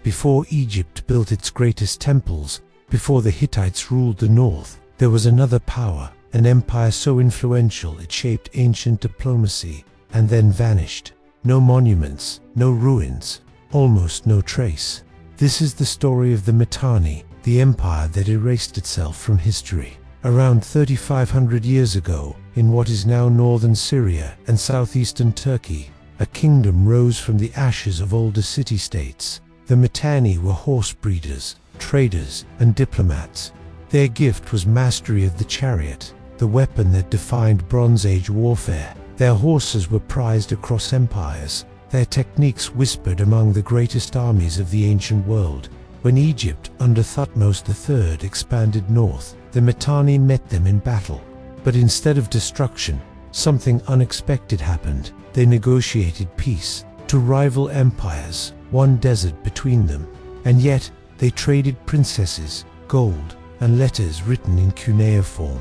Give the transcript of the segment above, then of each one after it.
Before Egypt built its greatest temples, before the Hittites ruled the north, there was another power, an empire so influential it shaped ancient diplomacy, and then vanished. No monuments, no ruins, almost no trace. This is the story of the Mitanni, the empire that erased itself from history. Around 3,500 years ago, in what is now northern Syria and southeastern Turkey, a kingdom rose from the ashes of older city-states. The Mitanni were horse breeders, traders, and diplomats. Their gift was mastery of the chariot, the weapon that defined Bronze Age warfare. Their horses were prized across empires. Their techniques whispered among the greatest armies of the ancient world. When Egypt, under Thutmose III, expanded north, the Mitanni met them in battle. But instead of destruction, something unexpected happened. They negotiated peace. To rival empires, one desert between them. And yet, they traded princesses, gold, and letters written in cuneiform.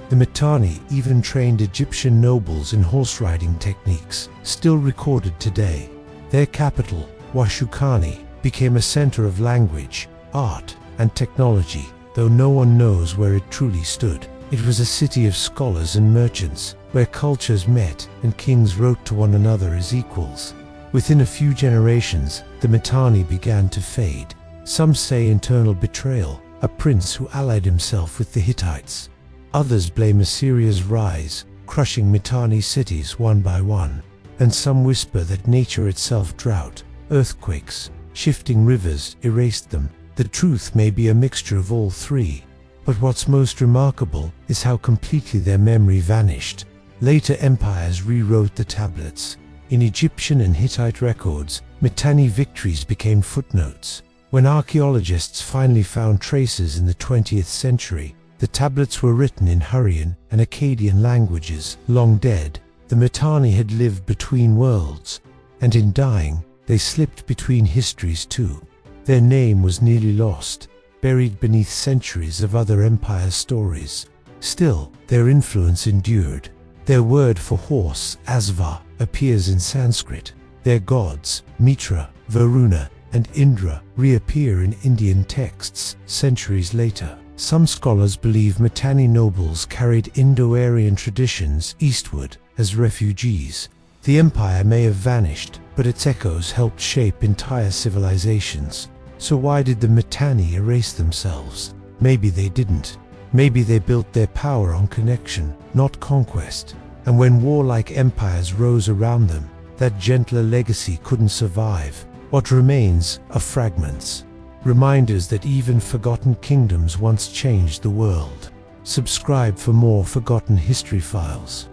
The Mitanni even trained Egyptian nobles in horse-riding techniques, still recorded today. Their capital, Washukani, became a center of language, art, and technology, though no one knows where it truly stood. It was a city of scholars and merchants, where cultures met and kings wrote to one another as equals. Within a few generations, the Mitanni began to fade. Some say internal betrayal, a prince who allied himself with the Hittites. Others blame Assyria's rise, crushing Mitanni cities one by one. And some whisper that nature itself, drought, earthquakes, shifting rivers, erased them. The truth may be a mixture of all three. But what's most remarkable is how completely their memory vanished. Later empires rewrote the tablets. In Egyptian and Hittite records, Mitanni victories became footnotes. When archaeologists finally found traces in the 20th century, the tablets were written in Hurrian and Akkadian languages, long dead. The Mitanni had lived between worlds, and in dying, they slipped between histories too. Their name was nearly lost, buried beneath centuries of other empires' stories. Still, their influence endured. Their word for horse, Asva, appears in Sanskrit. Their gods, Mitra, Varuna, and Indra, reappear in Indian texts centuries later. Some scholars believe Mitanni nobles carried Indo-Aryan traditions eastward as refugees. The empire may have vanished, but its echoes helped shape entire civilizations. So why did the Mitanni erase themselves? Maybe they didn't. Maybe they built their power on connection, not conquest. And when warlike empires rose around them, that gentler legacy couldn't survive. What remains are fragments. Reminders that even forgotten kingdoms once changed the world. Subscribe for more forgotten history files.